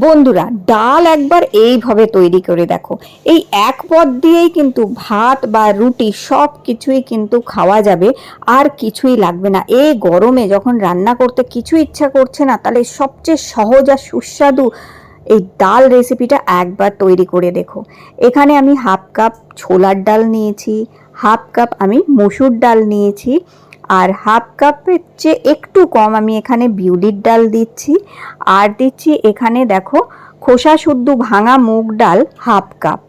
বন্ধুরা, ডাল একবার এইভাবে তৈরি করে দেখো। এই এক পদ দিয়েই কিন্তু ভাত বা রুটি সব কিছুই কিন্তু খাওয়া যাবে, আর কিছুই লাগবে না। এই গরমে যখন রান্না করতে কিছু ইচ্ছা করছে না, তাহলে সবচেয়ে সহজ আর সুস্বাদু এই ডাল রেসিপিটা একবার তৈরি করে দেখো। এখানে আমি হাফ কাপ ছোলার ডাল নিয়েছি, হাফ কাপ আমি মসুর ডাল নিয়েছি, আর হাফ কাপের চেয়ে একটু কম আমি এখানে বিউলির ডাল দিচ্ছি। আর দিচ্ছি এখানে দেখো খোসা শুদ্ধ ভাঙা মুগ ডাল হাফ কাপ।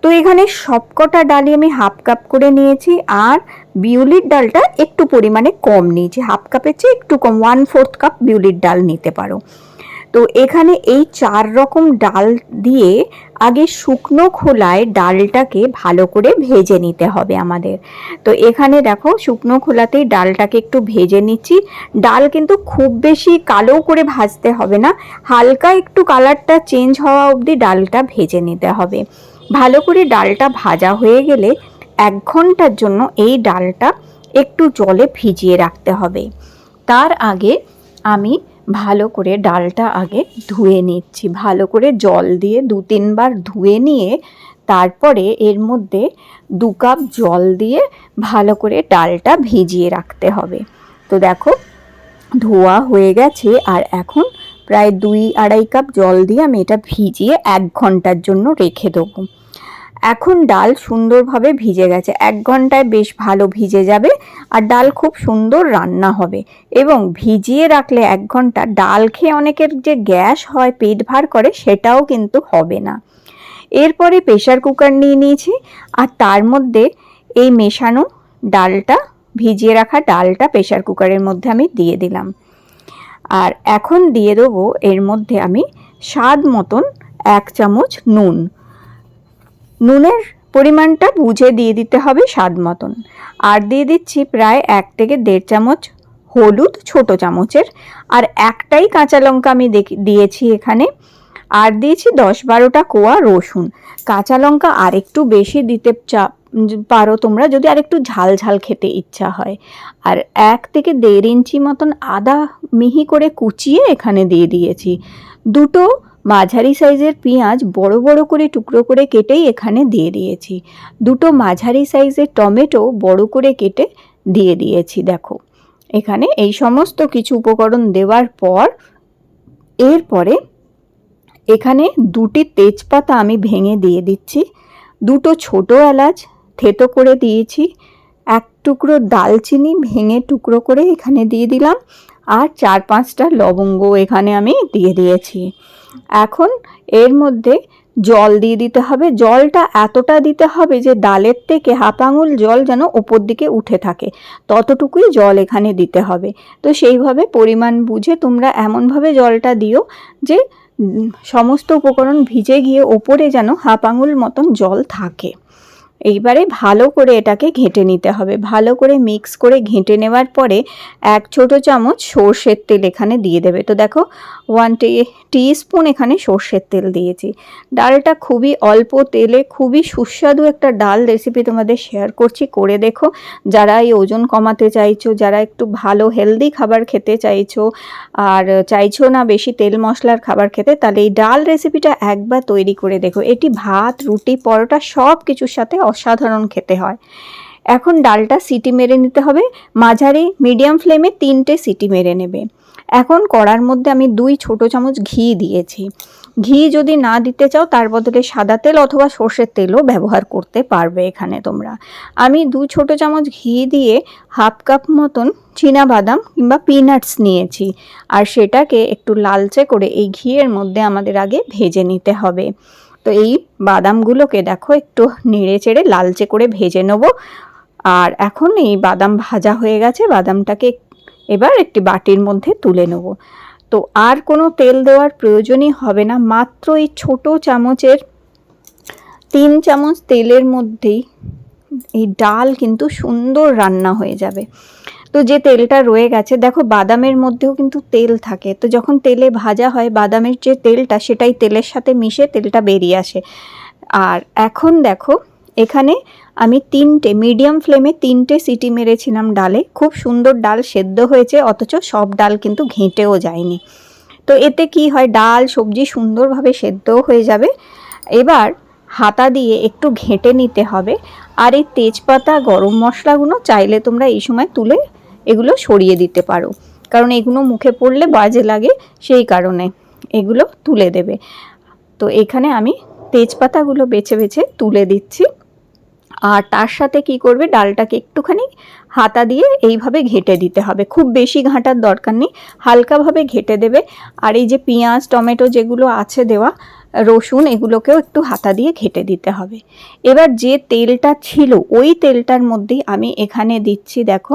তো এখানে সবকটা ডালই আমি হাফ কাপ করে নিয়েছি, আর বিউলির ডালটা একটু পরিমাণে কম নিয়েছি, হাফ কাপের চেয়ে একটু কম, 1/4 কাপ বিউলির ডাল নিতে পারো। তো এখানে এই 4 রকম ডাল দিয়ে আগে শুকনো খোলায় ডালটাকে ভালো করে ভেজে নিতে হবে আমাদের। তো এখানে দেখো শুকনো খোলাতেই ডালটাকে একটু ভেজে নিচ্ছি। ডাল কিন্তু খুব বেশি কালো করে ভাজতে হবে না, হালকা একটু কালারটা চেঞ্জ হওয়া অবধি ডালটা ভেজে নিতে হবে। ভালো করে ডালটা ভাজা হয়ে গেলে 1 ঘন্টার জন্য এই ডালটা একটু জলে ভিজিয়ে রাখতে হবে। তার আগে আমি ভালো করে ডালটা আগে ধুয়ে নিচ্ছি, ভালো করে জল দিয়ে 2-3 বার ধুয়ে নিয়ে তারপরে এর মধ্যে 2 কাপ জল দিয়ে ভালো করে ডালটা ভিজিয়ে রাখতে হবে। তো দেখো ধোয়া হয়ে গেছে, আর এখন প্রায় 2-2.5 কাপ জল দিয়ে আমি এটা ভিজিয়ে 1 ঘন্টার জন্য রেখে দেবো। এখন ডাল সুন্দরভাবে ভিজে গেছে, 1 ঘন্টায় বেশ ভালো ভিজে যাবে, আর ডাল খুব সুন্দর রান্না হবে। এবং ভিজিয়ে রাখলে 1 ঘন্টা ডাল খেয়ে অনেকের যে গ্যাস হয়, পেট ভার করে, সেটাও কিন্তু হবে না। এরপরে প্রেসার কুকার নিয়ে নিয়েছি, আর তার মধ্যে এই মেশানো ডালটা, ভিজিয়ে রাখা ডালটা প্রেসার কুকারের মধ্যে আমি দিয়ে দিলাম। আর এখন দিয়ে দেবো এর মধ্যে আমি স্বাদ মতন 1 চামচ নুন। নুনের পরিমাণটা বুঝে দিয়ে দিতে হবে স্বাদ মতন। আর দিয়ে দিচ্ছি প্রায় 1 থেকে 1.5 চামচ হলুদ, ছোট চামচের। আর একটাই কাঁচা লঙ্কা আমি দিয়েছি এখানে। আর দিয়েছি 10-12টা কোয়া রসুন। কাঁচা লঙ্কা আর একটু বেশি দিতে পারো তোমরা, যদি আর একটু ঝাল ঝাল খেতে ইচ্ছা হয়। আর 1 থেকে 1.5 ইঞ্চি মতন আদা মিহি করে কুচিয়ে এখানে দিয়ে দিয়েছি। 2টো মাঝারি সাইজের পেঁয়াজ বড় বড় করে টুকরো করে কেটেই এখানে দিয়ে দিয়েছি। 2টো মাঝারি সাইজের টমেটো বড় করে কেটে দিয়ে দিয়েছি। দেখো এখানে এই সমস্ত কিছু উপকরণ দেওয়ার পর এরপরে এখানে 2টি তেজপাতা আমি ভেঙে দিয়ে দিচ্ছি, 2টো ছোট এলাচ থেতো করে দিয়েছি, 1 টুকরো দালচিনি ভেঙে টুকরো করে এখানে দিয়ে দিলাম, আর 4-5টা লবঙ্গ এখানে আমি দিয়ে দিয়েছি। এখন এর মধ্যে জল দিয়ে দিতে হবে। জলটা এতটা দিতে হবে যে ডালের থেকে হাফ আঙুল জল যেন ওপর দিকে উঠে থাকে, ততটুকুই জল এখানে দিতে হবে। তো সেইভাবে পরিমাণ বুঝে তোমরা এমনভাবে জলটা দিও যে সমস্ত উপকরণ ভিজে গিয়ে ওপরে যেন হাফ আঙুল মতন জল থাকে। এইবারে ভালো করে এটাকে ঘেঁটে নিতে হবে। ভালো করে মিক্স করে ঘেঁটে নেওয়ার পরে 1 ছোট চামচ সর্ষের তেল এখানে দিয়ে দেবে। তো দেখো 1 টিস্পুন এখানে সর্ষের তেল দিয়েছি। ডালটা খুবই অল্প তেলে খুবই সুস্বাদু একটা ডাল রেসিপি তোমাদের শেয়ার করছি, করে দেখো। যারা এই ওজন কমাতে চাইছো, যারা একটু ভালো হেলদি খাবার খেতে চাইছো, আর চাইছো না বেশি তেল মশলার খাবার খেতে, তাহলে এই ডাল রেসিপিটা একবার তৈরি করে দেখো। এটি ভাত, রুটি, পরোটা সব কিছুর সাথে অসাধারণ খেতে হয়। এখন ডালটা সিটি মেরে নিতে হবে। মাঝারি মিডিয়াম ফ্লেমে 3টে সিটি মেরে নেবে। এখন কড়ার মধ্যে আমি 2 ছোট চামচ ঘি দিয়েছি। ঘি যদি না দিতে চাও তার বদলে সাদা তেল অথবা সর্ষের তেলও ব্যবহার করতে পারবে এখানে তোমরা। আমি 2 ছোট চামচ ঘি দিয়ে হাফ কাপ মতন বাদাম কিংবা পিনাটস নিয়েছি, আর সেটাকে একটু লালচে করে এই ঘিয়ের মধ্যে আমাদের আগে ভেজে নিতে হবে। তো এই বাদামগুলোকে দেখো একটু নেড়ে চেড়ে লালচে করে ভেজে নেব। আর এখন এই বাদাম ভাজা হয়ে গেছে, বাদামটাকে এবার একটি বাটির মধ্যে তুলে নেব। তো আর কোনো তেল দেওয়ার প্রয়োজনই হবে না, মাত্র এই ছোট চামচের 3 চামচ তেলের মধ্যেই এই ডাল কিন্তু সুন্দর রান্না হয়ে যাবে। তো যে তেলটা রয়ে গেছে, দেখো বাদামের মধ্যেও কিন্তু তেল থাকে, তো যখন তেলে ভাজা হয় বাদামের যে তেলটা সেটাই তেলের সাথে মিশে তেলটা বেরিয়ে আসে। আর এখন দেখো এখানে আমি 3টে মিডিয়াম ফ্লেমে 3টে সিটি মেরেছিলাম ডালে। খুব সুন্দর ডাল সেদ্ধ হয়েছে, অথচ সব ডাল কিন্তু ঘেঁটেও যায়নি। তো এতে কি হয়, ডাল সবজি সুন্দরভাবে সেদ্ধও হয়ে যাবে। এবার হাতা দিয়ে একটু ঘেঁটে নিতে হবে। আর এই তেজপাতা গরম মশলাগুলো চাইলে তোমরা এই সময় তুলে এগুলো সরিয়ে দিতে পারো, কারণ এগুলো মুখে পড়লে বাজে লাগে, সেই কারণে এগুলো তুলে দেবে। তো এখানে আমি তেজপাতাগুলো বেছে বেছে তুলে দিচ্ছি। আর তার সাথে কি করবে, ডালটাকে একটুখানি হাতা দিয়ে এইভাবে ঘেঁটে দিতে হবে, খুব বেশি ঘাঁটার দরকার নেই, হালকাভাবে ঘেঁটে দেবে। আর এই যে পেঁয়াজ টমেটো যেগুলো আছে দেওয়া, রসুন, এগুলোকেও একটু হাতা দিয়ে ঘেঁটে দিতে হবে। এবার যে তেলটা ছিল ওই তেলটার মধ্যেই আমি এখানে দিচ্ছি দেখো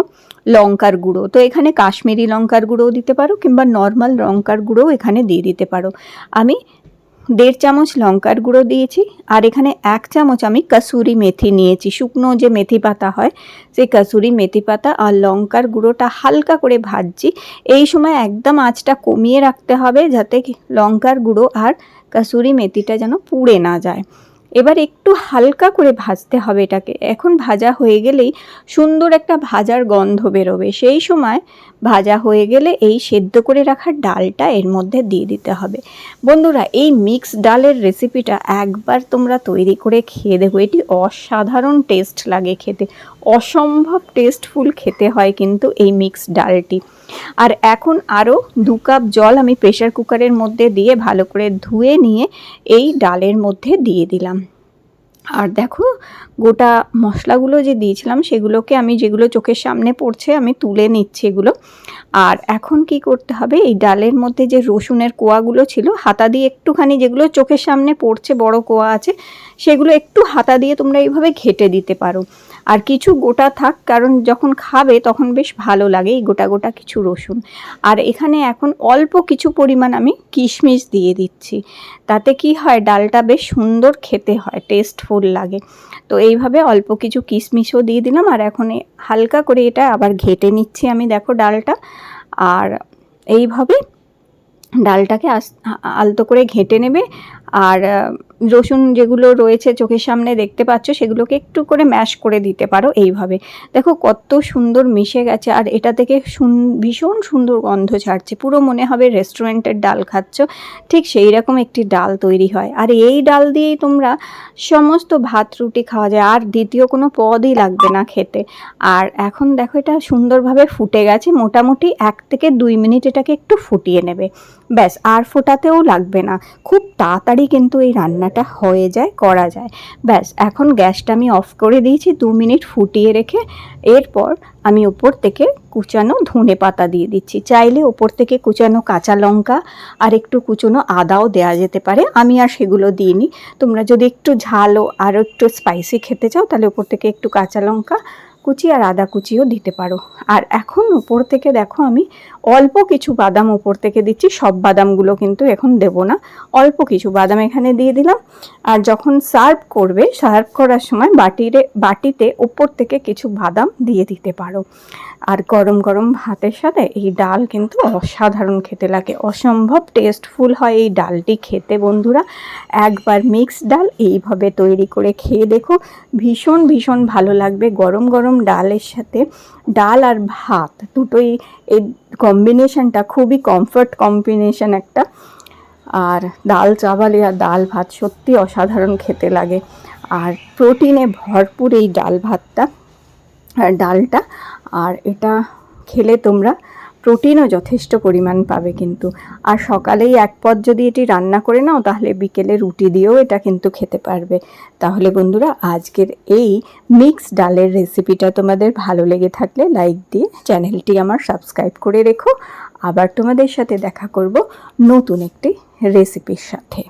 লঙ্কার গুঁড়ো। তো এখানে কাশ্মীরি লঙ্কার গুঁড়োও দিতে পারো, কিংবা নর্মাল লঙ্কার গুঁড়োও এখানে দিয়ে দিতে পারো। আমি 1.5 চামচ লঙ্কার গুঁড়ো দিয়েছি। আর এখানে 1 চামচ আমি কসুরি মেথি নিয়েছি, শুকনো যে মেথি পাতা হয় সেই কসুরি মেথি পাতা। আর লঙ্কার গুঁড়োটা হালকা করে ভাজছি। এই সময় একদম আঁচটা কমিয়ে রাখতে হবে, যাতে লঙ্কার গুঁড়ো আর কসুরি মেথিটা যেন পুড়ে না যায়। এবার একটু হালকা করে ভাজতে হবে এটাকে। এখন ভাজা হয়ে গেলেই সুন্দর একটা ভাজার গন্ধ বেরোবে, সেই সময় ভাজা হয়ে গেলে এই সেদ্ধ করে রাখা ডালটা এর মধ্যে দিয়ে দিতে হবে। বন্ধুরা, এই মিক্স ডালের রেসিপিটা একবার তোমরা তৈরি করে খেয়ে দেখো, এটি অসাধারণ টেস্ট লাগে খেতে, অসম্ভব টেস্টফুল খেতে হয় কিন্তু এই মিক্স ডালটি। আর এখন আরও 2 কাপ জল আমি প্রেশার কুকারের মধ্যে দিয়ে ভালো করে ধুয়ে নিয়ে এই ডালের মধ্যে দিয়ে দিলাম। আর দেখো গোটা মশলাগুলো যে দিয়েছিলাম সেগুলোকে আমি, যেগুলো চোখের সামনে পড়ছে আমি তুলে নিচ্ছি এগুলো। আর এখন কি করতে হবে, এই ডালের মধ্যে যে রসুনের কোয়াগুলো ছিল হাতা দিয়ে একটুখানি, যেগুলো চোখের সামনে পড়ছে বড় কোয়া আছে, সেগুলো একটু হাতা দিয়ে তোমরা এইভাবে ঘেঁটে দিতে পারো। আর কিছু গোটা থাক, কারণ যখন খাবে তখন বেশ ভালো লাগে এই গোটা গোটা কিছু রসুন। আর এখানে এখন অল্প কিছু পরিমাণ আমি কিশমিশ দিয়ে দিচ্ছি, তাতে কি হয় ডালটা বেশ সুন্দর খেতে হয়, টেস্টফুল লাগে। তো এইভাবে অল্প কিছু কিশমিশও দিয়ে দিলাম। আর এখন হালকা করে এটা আবার ঘেঁটে নিচ্ছি আমি, দেখো ডালটা। আর এইভাবে ডালটাকে আলতো করে ঘেঁটে নেবে। আর রসুন যেগুলো রয়েছে চোখের সামনে দেখতে পাচ্ছ, সেগুলোকে একটু করে ম্যাশ করে দিতে পারো এইভাবে। দেখো কত সুন্দর মিশে গেছে, আর এটা থেকে ভীষণ সুন্দর গন্ধ ছাড়ছে, পুরো মনে হবে রেস্টুরেন্টের ডাল খাচ্ছ, ঠিক সেই রকম একটি ডাল তৈরি হয়। আর এই ডাল দিয়েই তোমরা সমস্ত ভাত রুটি খাওয়া যায়, আর দ্বিতীয় কোনো পদই লাগবে না খেতে। আর এখন দেখো এটা সুন্দরভাবে ফুটে গেছে, মোটামুটি 1 থেকে 2 মিনিট এটাকে একটু ফুটিয়ে নেবে, ব্যাস। আর ফোটাতেও লাগবে না, খুব তাড়াতাড়ি কিন্তু এই রান্নাটা হয়ে যায়, করা যায়। ব্যাস, এখন গ্যাসটা আমি অফ করে দিয়েছি, 2 মিনিট ফুটিয়ে রেখে এরপর আমি ওপর থেকে কুচানো ধনে পাতা দিয়ে দিচ্ছি। চাইলে ওপর থেকে কুচানো কাঁচা লঙ্কা আর একটু কুচানো আদাও দেওয়া যেতে পারে, আমি আর সেগুলো দিইনি। তোমরা যদি একটু ঝালও আরও একটু স্পাইসি খেতে চাও তাহলে ওপর থেকে একটু কাঁচা লঙ্কা কুচি আর আদা কুচিও দিতে পারো। আর এখন উপর থেকে দেখো আমি অল্প কিছু বাদাম উপর থেকে দিচ্ছি, সব বাদামগুলো কিন্তু এখন দেব না, অল্প কিছু বাদাম এখানে দিয়ে দিলাম। আর যখন সার্ভ করবে, সার্ভ করার সময় বাটিতে উপর থেকে কিছু বাদাম দিয়ে দিতে পারো। আর গরম গরম ভাতের সাথে এই ডাল কিন্তু অসাধারণ খেতে লাগে, অসম্ভব টেস্টফুল হয় এই ডালটি খেতে। বন্ধুরা, একবার মিক্স ডাল এইভাবে তৈরি করে খেয়ে দেখো, ভীষণ ভীষণ ভালো লাগবে। গরম গরম ডালের সাথে ডাল আর ভাত দুটোই, এই কম্বিনেশনটা খুবই কমফর্ট কম্বিনেশন একটা। আর ডাল চাওয়ালে আর ডাল ভাত সত্যি অসাধারণ খেতে লাগে। আর প্রোটিনে ভরপুর এই ডাল ভাতটা, ডালটা। আর এটা খেলে তোমরা প্রোটিনও যথেষ্ট পরিমাণ পাবে কিন্তু। আর সকালেই 1 পদ যদি এটি রান্না করে নাও তাহলে বিকেলে রুটি দিয়েও এটা কিন্তু খেতে পারবে। তাহলে বন্ধুরা, আজকের এই মিক্স ডালের রেসিপিটা তোমাদের ভালো লেগে থাকলে লাইক দিয়ে চ্যানেলটি আমার সাবস্ক্রাইব করে রেখো। আবার তোমাদের সাথে দেখা করব নতুন একটি রেসিপির সাথে।